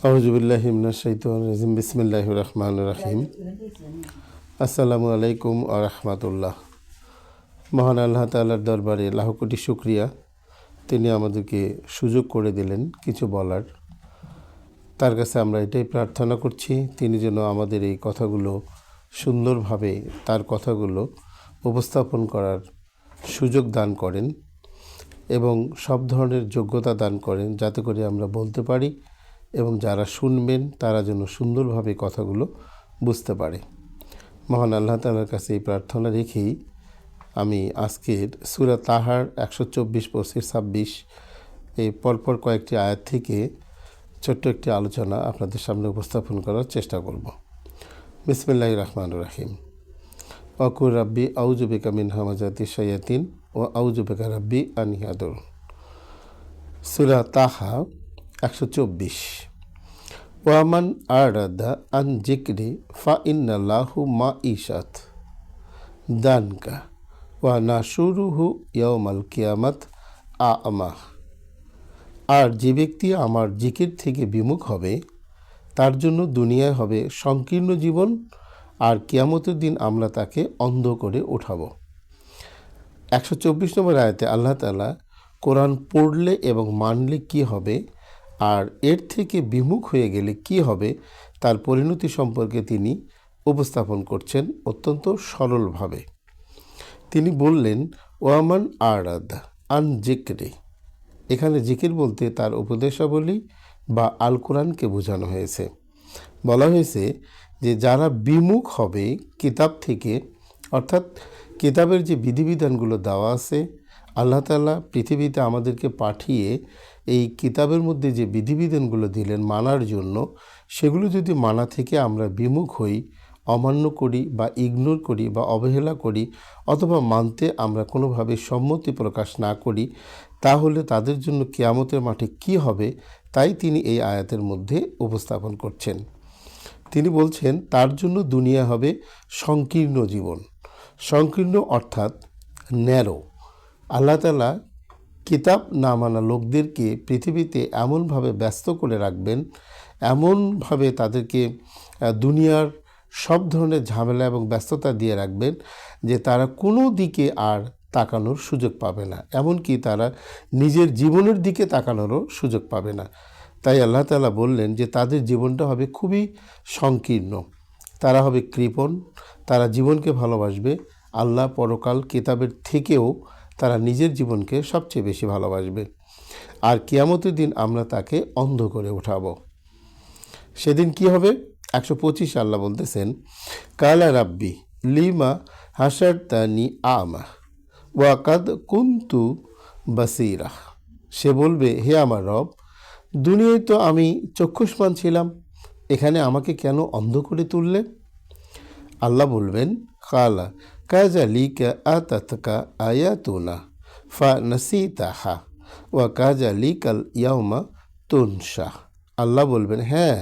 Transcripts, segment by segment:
আউযুবিল্লাহি মিনাশ শাইতানির রাজিম। বিসমিল্লাহির রহমানির রহিম। আসসালামু আলাইকুম ওয়া রাহমাতুল্লাহ। মহান আল্লাহ তাআলার দরবারে লাখ কোটি শুকরিয়া, তিনি আমাদেরকে সুযোগ করে দিলেন কিছু বলার। তার কাছে আমরা এটাই প্রার্থনা করছি, তিনি যেন আমাদের এই কথাগুলো সুন্দরভাবে তার কথাগুলো উপস্থাপন করার সুযোগ দান করেন এবং সব ধরনের যোগ্যতা দান করেন, যাতে করে আমরা বলতে পারি এবং যারা শুনবেন তারা যেন সুন্দরভাবে কথাগুলো বুঝতে পারে। মহান আল্লাহ তাআলার কাছে এই প্রার্থনা রেখেই আমি আজকের সূরা তাহার 124, 25, 26 এই পরপর কয়েকটি আয়াত থেকে ছোট্ট একটি আলোচনা আপনাদের সামনে উপস্থাপন করার চেষ্টা করব। বিসমিল্লাহির রহমানির রহিম। ওয়াকুর রাব্বি আউযু বিকা মিন হামাযাতি শায়াতিন ওয়া আউযু বিকা রাব্বি আন ইয়াহদুরুন। সূরা তাহা 124। ওয়ামান আরাদা আন যিকরি ফাইন্না লাহু মাঈশাত দানকা ওয়া নাশুরুহু ইয়াউমাল কিয়ামাত আ'মা। আর যে ব্যক্তি আমার জিকির থেকে বিমুখ হবে তার জন্য দুনিয়ায় হবে সংকীর্ণ জীবন, আর কিয়ামতের দিন আমরা তাকে অন্ধ করে উঠাবো। 124 নম্বর আয়াতে আল্লাহ তাআলা কোরআন পড়লে এবং মানলে কি হবে, আর এর থেকে বিমুখ হয়ে গেলে কি হবে তার পরিণতি সম্পর্কে তিনি উপস্থাপন করছেন অত্যন্ত সরলভাবে। তিনি বললেন, ওয়ামান আরাদ আন জিকরি। এখানে জিকির বলতে তার উপদেশাবলী বা আল কোরআনকে বোঝানো হয়েছে। বলা হয়েছে যে যারা বিমুখ হবে কিতাব থেকে, অর্থাৎ কিতাবের যে বিধিবিধানগুলো দেওয়া আছে, আল্লাহ তাআলা পৃথিবীতে আমাদেরকে পাঠিয়ে এই কিতাবের মধ্যে যে বিধিবিধানগুলো দিলেন মানার জন্য, সেগুলো যদি মানা থেকে আমরা বিমুখ হই, অমান্য করি বা ইগনোর করি বা অবহেলা করি, অথবা মানতে আমরা কোনোভাবে সম্মতি প্রকাশ না করি, তাহলে তাদের জন্য কিয়ামতের মাঠে কি হবে তাই তিনি এই আয়াতের মধ্যে উপস্থাপন করছেন। তিনি বলছেন তার জন্য দুনিয়া হবে সংকীর্ণ জীবন। সংকীর্ণ অর্থাৎ ন্যারো। আল্লাহ তাআলা কিতাব না মানা লোকদেরকে পৃথিবীতে এমনভাবে ব্যস্ত করে রাখবেন, এমনভাবে তাদেরকে দুনিয়ার সব ধরনের ঝামেলা এবং ব্যস্ততা দিয়ে রাখবেন যে তারা কোনো দিকে আর তাকানোর সুযোগ পাবে না, এমনকি তারা নিজের জীবনের দিকে তাকানোরও সুযোগ পাবে না। তাই আল্লাহ তাআলা বললেন যে তাদের জীবনটা হবে খুবই সংকীর্ণ, তারা হবে কৃপণ, তারা জীবনকে ভালোবাসবে আল্লাহ পরকাল কিতাবের থেকেও তারা নিজের জীবনকে সবচেয়ে বেশি ভালোবাসবে। আর কিয়ামতের দিন আমরা তাকে অন্ধ করে উঠাবো। সেদিন কি হবে? 125 আল্লাহ বলতেছেন, কালা রাব্বি লিমা হাসারতানি আমা ওয়াকাদ কুনতু বাসীরা। সে বলবে, হে আমার রব, দুনিয়ায় তো আমি চক্ষুষ্মান ছিলাম, এখানে আমাকে কেন অন্ধ করে তুললে? আল্লাহ বলবেন, কালা কাযালিকা আতাতকা আয়াতুনা ফানাসিতাহা ওয়া কাযালিকাল ইয়াউমা তুনসা। আল্লাহ বলবেন, হ্যাঁ,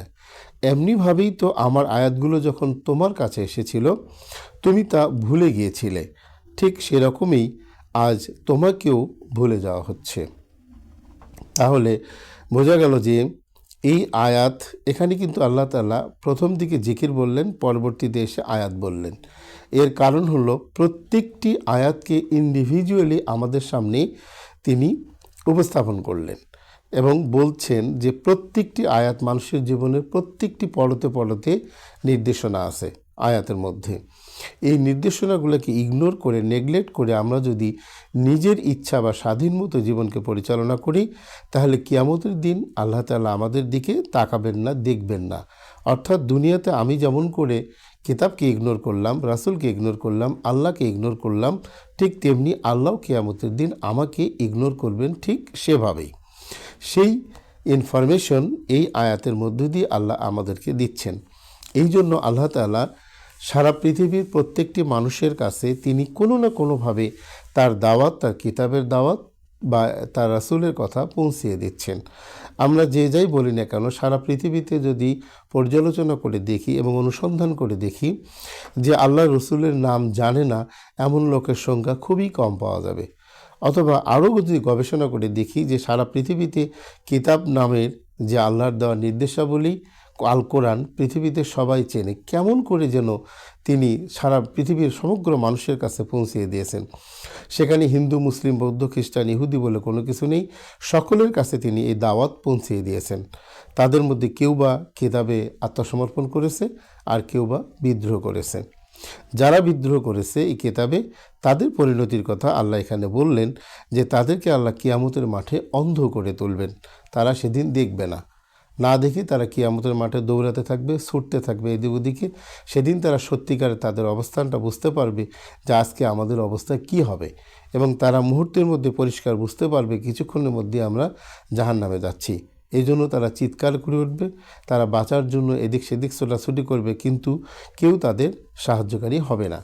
এমনিভাবেই তো আমার আয়াতগুলো যখন তোমার কাছে এসেছিল তুমি তা ভুলে গিয়েছিলে, ঠিক সেরকমই আজ তোমাকেও ভুলে যাওয়া হচ্ছে। তাহলে বোঝা গেল যে এই আয়াত, এখানে কিন্তু আল্লাহ তাআলা প্রথম দিকে জিকির বললেন, পরবর্তীতে এসে আয়াত বললেন। এর কারণ হলো প্রত্যেকটি আয়াতকে ইন্ডিভিজুয়ালি আমাদের সামনে তিনি উপস্থাপন করলেন এবং বলছেন যে প্রত্যেকটি আয়াত মানুষের জীবনের প্রত্যেকটি পড়তে পড়তে নির্দেশনা আছে আয়াতের মধ্যে। এই নির্দেশনাগুলোকে ইগনোর করে, নেগলেক্ট করে আমরা যদি নিজের ইচ্ছা বা স্বাধীন মতো জীবনকে পরিচালনা করি, তাহলে কিয়ামতের দিন আল্লাহ তাআলা আমাদের দিকে তাকাবেন না, দেখবেন না। অর্থাৎ দুনিয়াতে আমি যেমন করে কিতাবকে ইগনোর করলাম, রাসূলকে ইগনোর করলাম, আল্লাহকে ইগনোর করলাম, ঠিক তেমনি আল্লাহ কিয়ামতের দিন আমাকে ইগনোর করবেন ঠিক সেভাবেই। সেই ইনফরমেশন এই আয়াতের মধ্য দিয়ে আল্লাহ আমাদেরকে দিচ্ছেন। এই জন্য আল্লাহ তাআলা সারা পৃথিবীর প্রত্যেকটি মানুষের কাছে তিনি কোনো না কোনোভাবে তার দাওয়াত, তার কিতাবের দাওয়াত বা তার রাসূলের কথা পৌঁছিয়ে দিচ্ছেন। আমরা যে যাই বলি না কেন, সারা পৃথিবীতে যদি পর্যালোচনা করে দেখি এবং অনুসন্ধান করে দেখি যে আল্লাহ রসুলের নাম জানে না এমন লোকের সংখ্যা খুবই কম পাওয়া যাবে। অথবা আরও যদি গবেষণা করে দেখি যে সারা পৃথিবীতে কিতাব নামের যে আল্লাহর দেওয়া নির্দেশাবলী আল কোরআন পৃথিবীতে সবাই চেনে, কেমন করে যেন তিনি সারা পৃথিবীর সমগ্র মানুষের কাছে পৌঁছিয়ে দিয়েছেন। সেখানে হিন্দু, মুসলিম, বৌদ্ধ, খ্রিস্টান, ইহুদি বলে কোনো কিছু নেই, সকলের কাছে তিনি এই দাওয়াত পৌঁছিয়ে দিয়েছেন। তাদের মধ্যে কেউ বা কিতাবে আত্মসমর্পণ করেছে, আর কেউ বা বিদ্রোহ করেছে। যারা বিদ্রোহ করেছে এই কিতাবে, তাদের পরিণতির কথা আল্লাহ এখানে বললেন যে তাদেরকে আল্লাহ কিয়ামতের মাঠে অন্ধ করে তুলবেন। তারা সেদিন দেখবে না, না দেখে তারা কিয়ামতের মাঠে দৌড়াতে থাকবে, ছুটতে থাকবে এদিক ওদিকে। সেদিন তারা সত্যিকারে তাদের অবস্থানটা বুঝতে পারবে যে আজকে আমাদের অবস্থা কি হবে, এবং তারা মুহূর্তের মধ্যে পরিষ্কার বুঝতে পারবে কিছুক্ষণের মধ্যে আমরা জাহান্নামে যাচ্ছি। এই জন্য তারা চিৎকার করে উঠবে, তারা বাঁচার জন্য এদিক সেদিক ছোটাছুটি করবে, কিন্তু কেউ তাদের সাহায্যকারী হবে না।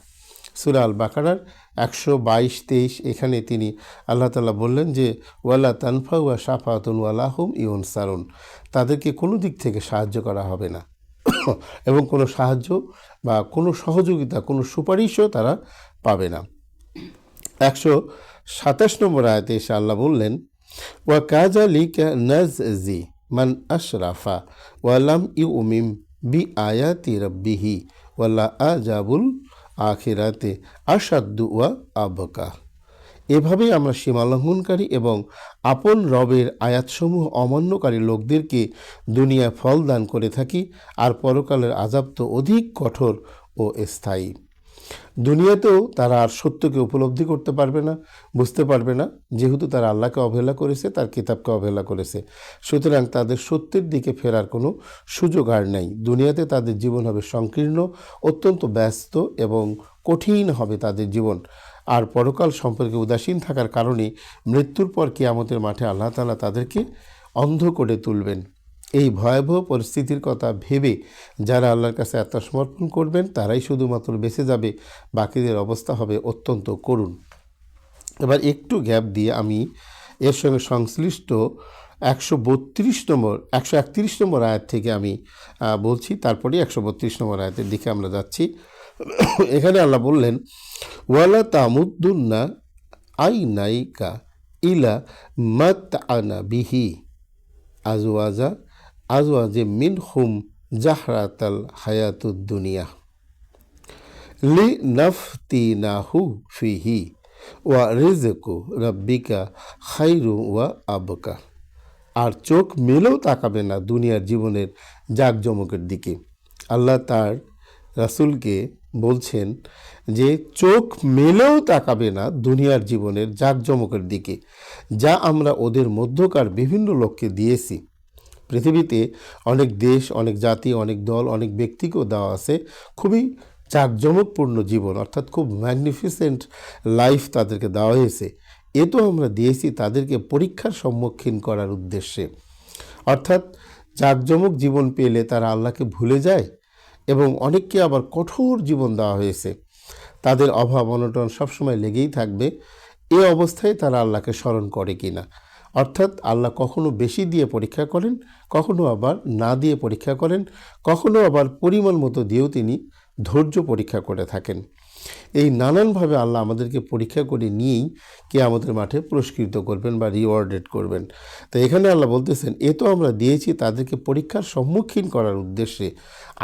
সূরা আল বাকারার 122-23 এখানে তিনি আল্লাহ তাআলা বললেন যে ওয়ালা তানফা ওয়া শাফাতুন ওয়ালা হুম ইউনসারুন, তাদেরকে কোনো দিক থেকে সাহায্য করা হবে না এবং কোনো সাহায্য বা কোনো সহযোগিতা, কোনো সুপারিশও তারা পাবে না। 127 নম্বর আয়াতে এসে আল্লাহ বললেন ওয়া কাযালিকা নাজজি মান আশরাফা ওয়া লাম ইউমিন বিআয়াতি রাব্বিহি ওয়ালা আযাবুল আখিরাতে আশাদ্দু ওয়া আবকা। এভাবেই আমরা সীমালঙ্ঘনকারী এবং আপন রবের আয়াতসমূহ অমান্যকারী লোকদেরকে দুনিয়ায় ফল দান করে থাকি, আর পরকালের আযাব তো অধিক কঠোর ও স্থায়ী। দুনিয়াতেও তারা আর সত্যকে উপলব্ধি করতে পারবে না, বুঝতে পারবে না, যেহেতু তারা আল্লাহকে অবহেলা করেছে, তার কিতাবকে অবহেলা করেছে। সুতরাং তাদের সত্যের দিকে ফেরার কোনো সুযোগ আর নেই। দুনিয়াতে তাদের জীবন হবে সংকীর্ণ, অত্যন্ত ব্যস্ত এবং কঠিন হবে তাদের জীবন। আর পরকাল সম্পর্কে উদাসীন থাকার কারণে মৃত্যুর পর কিয়ামতের মাঠে আল্লাহ তাআলা তাদেরকে অন্ধ করে তুলবেন। এই ভয়াবহ পরিস্থিতির কথা ভেবে যারা আল্লাহর কাছে আত্মসমর্পণ করবেন তারাই শুধুমাত্র বেঁচে যাবে, বাকিদের অবস্থা হবে অত্যন্ত করুণ। এবার একটু গ্যাপ দিয়ে আমি এর সঙ্গে সংশ্লিষ্ট 131 নম্বর আয়াত থেকে আমি বলছি, তারপরে 132 নম্বর আয়াতের দিকে আমরা যাচ্ছি। এখানে আল্লাহ বললেন ওয়ালা তামুদ্দুন্না আইনাইকা ইলা মাতআনা বিহি আজওয়াজে মিনহুম জাহরাতাল হায়াতুদ দুনিয়া লিনাফতিনাহু ফিহি ওয়া রিজকু রাব্বিকা খায়রু ওয়া আবকা। আর চোখ মেলেও তাকাবে না দুনিয়ার জীবনের জাঁকজমকের দিকে। আল্লাহ তার রাসূলকে বলছেন যে চোখ মেলেও তাকাবে না দুনিয়ার জীবনের জাঁকজমকের দিকে, যা আমরা ওদের মধ্যকার বিভিন্ন লোককে দিয়েছি। পৃথিবীতে অনেক দেশ, অনেক জাতি, অনেক দল, অনেক ব্যক্তিকেও দেওয়া আছে খুবই জাঁকজমকপূর্ণ জীবন, অর্থাৎ খুব ম্যাগনিফিসেন্ট লাইফ তাদেরকে দেওয়া হয়েছে। এ তো আমরা দিয়েছি তাদেরকে পরীক্ষার সম্মুখীন করার উদ্দেশ্যে। অর্থাৎ জাঁকজমক জীবন পেলে তারা আল্লাহকে ভুলে যায়, এবং অনেককে আবার কঠোর জীবন দেওয়া হয়েছে, তাদের অভাব অনটন সবসময় লেগেই থাকবে। এ অবস্থায় তারা আল্লাহকে স্মরণ করে কিনা। অর্থাৎ আল্লাহ কখনো বেশি দিয়ে পরীক্ষা করেন, কখনো আবার না দিয়ে পরীক্ষা করেন, কখনো আবার পরিমাণ মতো দিয়েও তিনি ধৈর্য পরীক্ষা করে থাকেন। এই নানানভাবে আল্লাহ আমাদেরকে পরীক্ষা করে নিয়েই কিয়ামতের মাঠে পুরস্কৃত করবেন বা রিওয়ার্ডেড করবেন। তো এখানে আল্লাহ বলতেছেন এ তো আমরা দিয়েছি তাদেরকে পরীক্ষার সম্মুখীন করার উদ্দেশ্যে।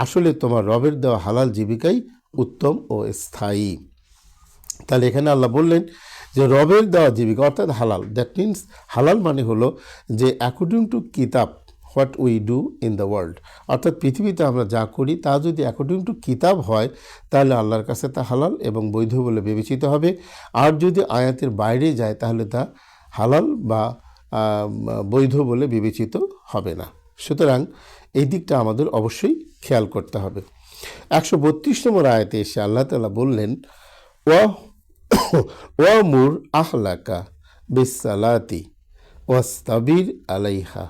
আসলে তোমার রবের দেওয়া হালাল জীবিকাই উত্তম ও স্থায়ী। তাহলে এখানে আল্লাহ বললেন যে রবের দেওয়া জীবিকা অর্থাৎ হালাল, দ্যাট মিনস হালাল মানে হলো যে অ্যাকর্ডিং টু কিতাব what we do in the world, অর্থাৎ পৃথিবীতে আমরা যা করি তা যদি অ্যাকর্ডিং টু কিতাব হয় তাহলে আল্লাহর কাছে তা হালাল এবং বৈধ বলে বিবেচিত হবে। আর যদি আয়াতের বাইরে যায় তাহলে তা হালাল বা বৈধ বলে বিবেচিত হবে না। সুতরাং এই দিকটা আমাদের অবশ্যই খেয়াল করতে হবে। 132 নম্বর আয়াতে এসে আল্লাহ তাআলা বললেন ওয়ামুর আহলাকা বিসসালাতি ওয়াস্তাবির আলাইহা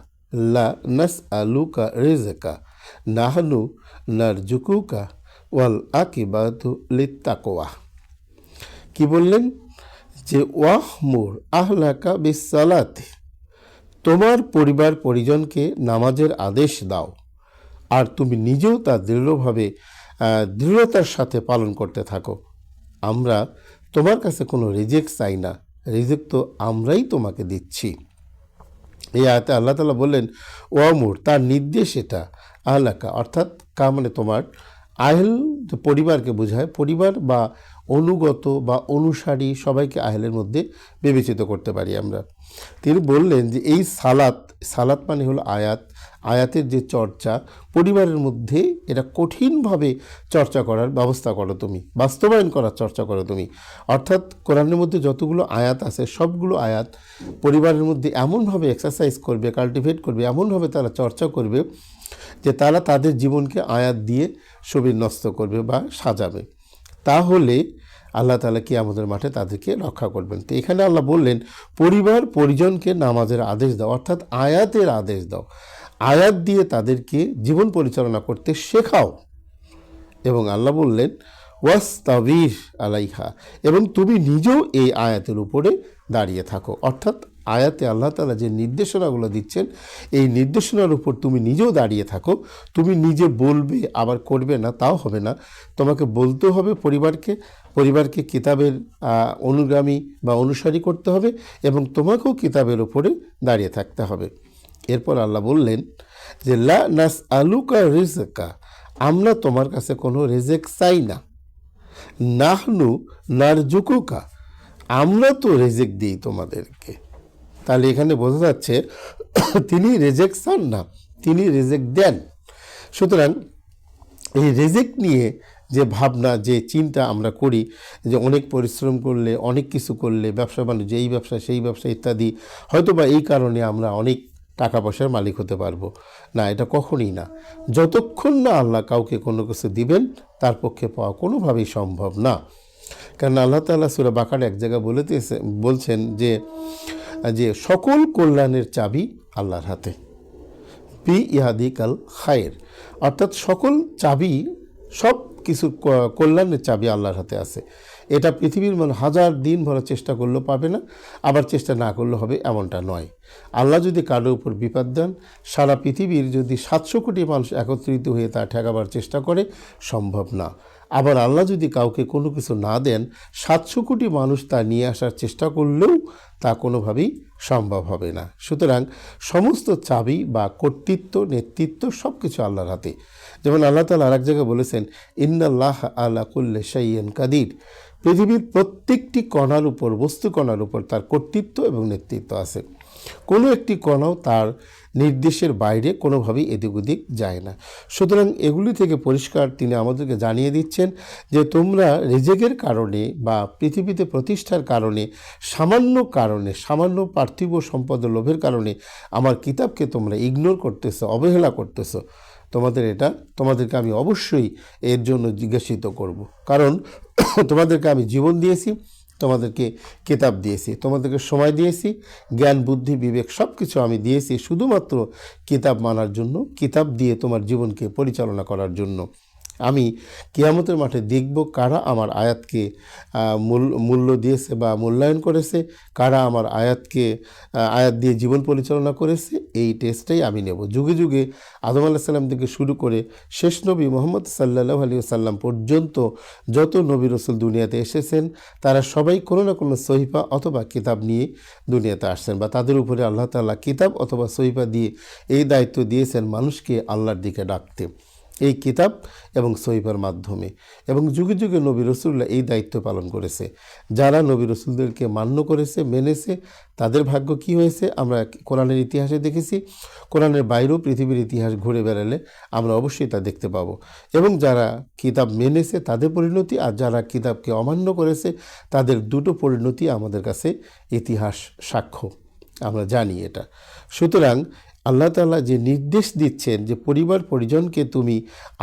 লা নাসআলুকা রিজকা নাহনু নারজুকুকা ওয়াল আকিবাতু লিত্তাকওয়া। কি বললেন যে ওয়াহমুর আহলাকা বিসসালাতি, তোমার পরিবার পরিজনকে নামাজের আদেশ দাও, আর তুমি নিজেও তা দৃঢ়তার সাথে পালন করতে থাকো। আমরা তোমার কাছে কোনো রিজেক্ট চাই না, রিজেক্ট তো আমরাই তোমাকে দিচ্ছি। এই আয়াতে আল্লাহ তাআলা বললেন ওয়ামুর, তার নির্দেশ এটা, আহলাকা অর্থাৎ কা মানে তোমার, আহল যে পরিবারকে বোঝায়, পরিবার বা অনুগত বা অনুসারী সবাইকে আহলের মধ্যে বিবেচিত করতে পারি আমরা। তিনি বললেন যে এই সালাত, সালাত মানে হলো আয়াত, আয়াতের যে চর্চা পরিবারের মধ্যে এটা কঠিনভাবে চর্চা করার ব্যবস্থা করো তুমি, বাস্তবায়ন করার চর্চা করো তুমি। অর্থাৎ কোরআনের মধ্যে যতগুলো আয়াত আছে সবগুলো আয়াত পরিবারের মধ্যে এমনভাবে এক্সারসাইজ করবে, কাল্টিভেট করবে, এমনভাবে তারা চর্চা করবে যে তারা তাদের জীবনকে আয়াত দিয়ে সুবিন্যস্ত করবে বা সাজাবে। তাহলে আল্লাহ তাআলা কিয়ামতের মাঠে তাদেরকে রক্ষা করবেন। তো এখানে আল্লাহ বললেন পরিবার পরিজনকে নামাজের আদেশ দাও, অর্থাৎ আয়াতের আদেশ দাও, আয়াত দিয়ে তাদেরকে জীবন পরিচালনা করতে শেখাও। এবং আল্লাহ বললেন ওয়াস্তাবির আলাইহা, এবং তুমি নিজেও এই আয়াতের উপরে দাঁড়িয়ে থাকো। অর্থাৎ আয়াতে আল্লাহ তাআলা যে নির্দেশনাগুলো দিচ্ছেন এই নির্দেশনার উপর তুমি নিজেও দাঁড়িয়ে থাকো। তুমি নিজে বলবে আবার করবে না তাও হবে না, তোমাকে বলতে হবে পরিবারকে কিতাবের অনুগামী বা অনুসারী করতে হবে এবং তোমাকেও কিতাবের উপরে দাঁড়িয়ে থাকতে হবে। এরপর আল্লাহ বললেন যে লা নাস আলুকা রিজকা, আমরা তোমার কাছে কোনো রেজেক চাই না, নাহনু নারজুকুকা, আমরা তো রেজেক দিই তোমাদেরকে। তাহলে এখানে বোঝা যাচ্ছে তিনি রেজেক চান না, তিনি রেজেক দেন। সুতরাং এই রেজেক নিয়ে যে ভাবনা, যে চিন্তা আমরা করি যে অনেক পরিশ্রম করলে, অনেক কিছু করলে, ব্যবসা বাণিজ্য, এই ব্যবসা সেই ব্যবসা ইত্যাদি, হয়তোবা এই কারণে আমরা অনেক টাকা পয়সার মালিক হতে পারবো না, এটা কখনই না। যতক্ষণ না আল্লাহ কাউকে কোনো কিছু দিবেন তার পক্ষে পাওয়া কোনোভাবেই সম্ভব না। কারণ আল্লাহ তাআলা সূরা বাকারা এক জায়গায় বলছেন যে সকল কল্যাণের চাবি আল্লাহর হাতে, বি ইয়াদিকাল খায়ের, অর্থাৎ সকল চাবি, সব কিছু কল্যাণের চাবি আল্লাহর হাতে আছে। এটা পৃথিবীর হাজার দিন ভরা চেষ্টা করলেও পাবে না, আবার চেষ্টা না করলে হবে এমনটা নয়। আল্লাহ যদি কারোর উপর বিপদ দেন, সারা পৃথিবীর যদি 700 কোটি মানুষ একত্রিত হয়ে তা ঠেকাবার চেষ্টা করে, সম্ভব না। আবার আল্লাহ যদি কাউকে কোনো কিছু না দেন, 700 কোটি মানুষ তা নিয়ে আসার চেষ্টা করলেও তা কোনোভাবেই সম্ভব হবে না। সুতরাং সমস্ত চাবি বা কর্তৃত্ব, নেতৃত্ব সব কিছু আল্লাহর হাতে। যেমন আল্লাহ তাআলা আরেক জায়গায় বলেছেন ইন্নাল্লাহ আলা কুল্লি শাইইন কাদির, পৃথিবীর প্রত্যেকটি কণার উপর, বস্তু কণার উপর তার কর্তৃত্ব এবং নেতৃত্ব আছে। কোনো একটি কণাও তার নির্দেশের বাইরে কোনোভাবেই এদিক ওদিক যায় না। সুতরাং এগুলি থেকে পরিষ্কার তিনি আমাদেরকে জানিয়ে দিচ্ছেন যে তোমরা রিজেকের কারণে বা পৃথিবীতে প্রতিষ্ঠার কারণে, সামান্য পার্থিব সম্পদের লোভের কারণে আমার কিতাবকে তোমরা ইগনোর করতেছো, অবহেলা করতেছো, তোমাদেরকে আমি অবশ্যই এর জন্য জিজ্ঞাসিত করব। কারণ তোমাদেরকে আমি জীবন দিয়েছি, তোমাদেরকে কিতাব দিয়েছি, তোমাদেরকে সময় দিয়েছি, জ্ঞান বুদ্ধি বিবেক সব কিছু আমি দিয়েছি শুধুমাত্র কিতাব মানার জন্য, কিতাব দিয়ে তোমার জীবনকে পরিচালনা করার জন্য। আমি কিয়ামতের মাঠে দেখব কারা আমার আয়াতকে মূল্য দিয়েছে বা মূল্যায়ন করেছে, কারা আমার আয়াত দিয়ে জীবন পরিচালনা করেছে। এই টেস্টটাই আমি নেব। যুগে যুগে আদম আলাইহিস সালাম থেকে শুরু করে শেষ নবী মুহাম্মদ সাল্লাল্লাহু আলাইহি ওয়াসাল্লাম পর্যন্ত যত নবী রাসূল দুনিয়াতে এসেছেন তারা সবাই কোনো না কোনো সহিফা অথবা কিতাব নিয়ে দুনিয়াতে আসছেন, বা তাদের উপরে আল্লাহ তাআলা কিতাব অথবা সহিফা দিয়ে এই দায়িত্ব দিয়েছেন মানুষকে আল্লাহর দিকে ডাকতে, এই কিতাব এবং সহিফার মাধ্যমে। এবং যুগে যুগে নবী রাসূলরা এই দায়িত্ব পালন করেছে। যারা নবী রাসূলদেরকে মান্য করেছে, মেনেছে, তাদের ভাগ্য কি হয়েছে আমরা কোরআনের ইতিহাসে দেখেছি। কোরআনের বাইরেও পৃথিবীর ইতিহাস ঘুরে বেড়ালে আমরা অবশ্যই তা দেখতে পাবো। এবং যারা কিতাব মেনেছে তাদের পরিণতি, আর যারা কিতাবকে অমান্য করেছে তাদের দুটো পরিণতি আমাদের কাছে ইতিহাস সাক্ষ্য, আমরা জানি এটা। সুতরাং আল্লাহ তাআলা যে নির্দেশ দিচ্ছেন যে পরিবার পরিজনকে তুমি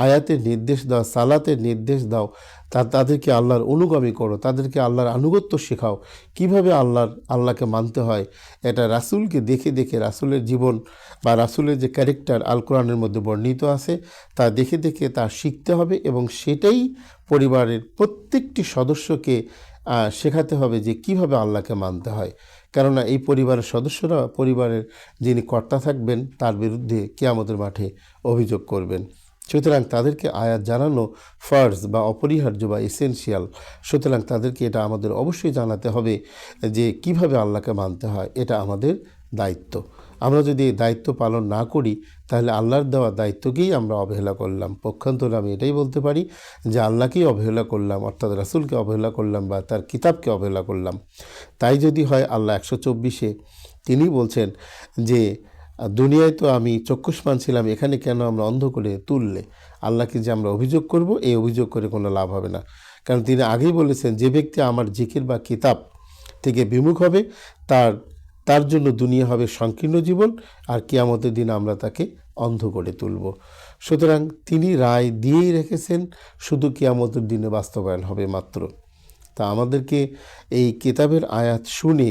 আয়াতের নির্দেশ দাও, সালাতের নির্দেশ দাও, তাদেরকে আল্লাহর অনুগামী করো, তাদেরকে আল্লাহর আনুগত্য শেখাও, কিভাবে আল্লাহকে মানতে হয়, এটা রাসূলকে দেখে দেখে, রাসূলের জীবন বা রাসূলের যে ক্যারেক্টার আল কোরআনের মধ্যে বর্ণিত আছে তা দেখে দেখে তা শিখতে হবে এবং সেটাই পরিবারের প্রত্যেকটি সদস্যকে শেখাতে হবে যে কিভাবে আল্লাহকে মানতে হয়। কেননা এই পরিবারের সদস্যরা পরিবারের যিনি কর্তা থাকবেন তার বিরুদ্ধে কিয়ামতের মাঠে অভিযোগ করবেন। সুতরাং তাদেরকে আয়াত জানানো ফার্জ বা অপরিহার্য বা এসেনশিয়াল। সুতরাং তাদেরকে এটা আমাদের অবশ্যই জানাতে হবে যে কিভাবে আল্লাহকে মানতে হয়, এটা আমাদের দায়িত্ব। আমরা যদি এই দায়িত্ব পালন না করি তাহলে আল্লাহর দেওয়া দায়িত্বকেই আমরা অবহেলা করলাম। পক্ষান্তরে আমি এটাই বলতে পারি যে আল্লাহকেই অবহেলা করলাম, অর্থাৎ রাসূলকে অবহেলা করলাম বা তার কিতাবকে অবহেলা করলাম। তাই যদি হয়, আল্লাহ 124-এ তিনি বলছেন যে দুনিয়ায় তো আমি চক্ষুষ্মান ছিলাম, এখানে কেন আমরা অন্ধ করে তুললে? আল্লাহকে যে আমরা অভিযোগ করব, এই অভিযোগ করে কোনো লাভ হবে না। কারণ তিনি আগেই বলেছেন, যে ব্যক্তি আমার জিকির বা কিতাব থেকে বিমুখ হবে তার জন্য দুনিয়া হবে সংকীর্ণ জীবন, আর কিয়ামতের দিন আমরা তাকে অন্ধ করে তুলব। সুতরাং তিনি রায় দিয়েই রেখেছেন, শুধু কিয়ামতের দিনে বাস্তবায়ন হবে মাত্র। তা আমাদেরকে এই কিতাবের আয়াত শুনে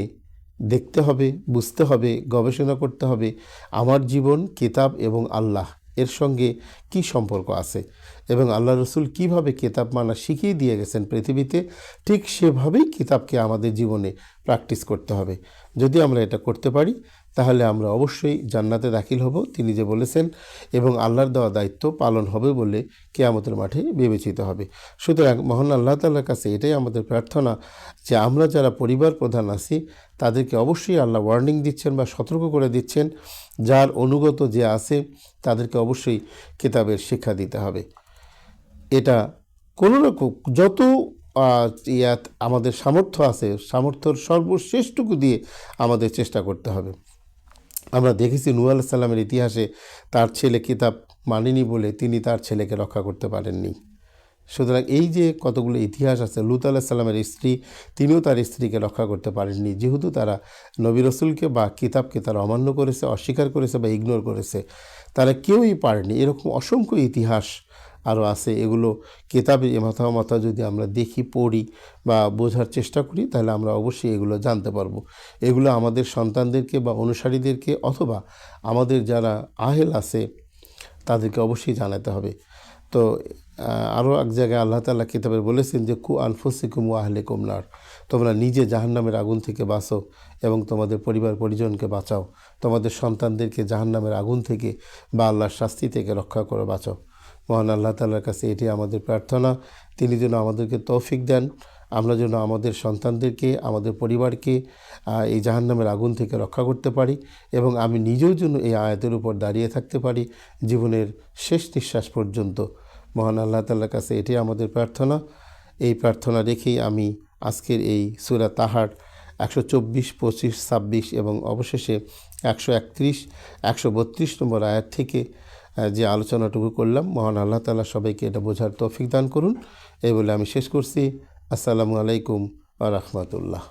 দেখতে হবে, বুঝতে হবে, গবেষণা করতে হবে আমার জীবন কিতাব এবং আল্লাহ এর সঙ্গে কি সম্পর্ক আছে, এবং আল্লাহ রসুল কিভাবে কিতাব মানা শিখিয়ে দিয়ে গেছেন পৃথিবীতে, ঠিক সেভাবেই কিতাবকে আমাদের জীবনে প্র্যাকটিস করতে হবে। যদি আমরা এটা করতে পারি তাহলে আমরা অবশ্যই জান্নাতে দাখিল হব, তিনি যে বলেছেন, এবং আল্লাহর দেওয়া দায়িত্ব পালন হবে বলে কিয়ামতের মাঠে বিবেচিত হবে। সুতরাং মহান আল্লাহ তাআলার কাছে এটাই আমাদের প্রার্থনা যে আমরা যারা পরিবার প্রধান আছি তাদেরকে অবশ্যই আল্লাহ ওয়ার্নিং দিচ্ছেন বা সতর্ক করে দিচ্ছেন, যার অনুগত যে আছে তাদেরকে অবশ্যই কিতাবের শিক্ষা দিতে হবে। এটা কোনো রকম যত আমাদের সামর্থ্য আছে, সামর্থ্যর সর্বশ্রেষ্ঠটুকু দিয়ে আমাদের চেষ্টা করতে হবে। আমরা দেখেছি নূহ আলাইহিস সালামের ইতিহাসে তার ছেলে কিতাব মানেনি বলে তিনি তার ছেলেকে রক্ষা করতে পারেননি। সুতরাং এই যে কতগুলো ইতিহাস আছে, লূত আলাইহিস সালামের স্ত্রী, তিনিও তার স্ত্রীকে রক্ষা করতে পারেননি, যেহেতু তারা নবী রসুলকে বা কিতাবকে তারা অমান্য করেছে, অস্বীকার করেছে বা ইগনোর করেছে, তারা কেউই পারেনি। এরকম অসংখ্য ইতিহাস আরও আছে। এগুলো কিতাবের মাথা যদি আমরা দেখি, পড়ি বা বোঝার চেষ্টা করি তাহলে আমরা অবশ্যই এগুলো জানতে পারবো। এগুলো আমাদের সন্তানদেরকে বা অনুসারীদেরকে অথবা আমাদের যারা আহেল আছে তাদেরকে অবশ্যই জানাতে হবে। তো আরও এক জায়গায় আল্লাহ তাআলা কিতাবে বলেছেন যে কু আনফুসিকুম ওয়া আহলিকুম নার, তোমরা নিজে জাহান্নামের আগুন থেকে বাঁচো এবং তোমাদের পরিবার পরিজনকে বাঁচাও, তোমাদের সন্তানদেরকে জাহান্নামের আগুন থেকে বা আল্লাহর শাস্তি থেকে রক্ষা করে বাঁচাও। মহান আল্লাহ তাআলার কাছে এটি আমাদের প্রার্থনা, তিনি যেন আমাদেরকে তৌফিক দেন, আমরা যেন আমাদের সন্তানদেরকে, আমাদের পরিবারকে এই জাহান্নামের আগুন থেকে রক্ষা করতে পারি, এবং আমি নিজেও যেন এই আয়াতের উপর দাঁড়িয়ে থাকতে পারি জীবনের শেষ নিঃশ্বাস পর্যন্ত। মহান আল্লাহ তাআলার কাছে এটি আমাদের প্রার্থনা। এই প্রার্থনা রেখেই আমি আজকের এই সূরা তাহার 124, 25, 26 এবং অবশেষে 131, 132 নম্বর আয়াত থেকে যে আলোচনাটুকু করলাম, মহান আল্লাহ তাআলা সবাইকে এটা বোঝার তৌফিক দান করুন। এই বলে আমি শেষ করছি। আসসালামু আলাইকুম ওয়া রাহমাতুল্লাহ।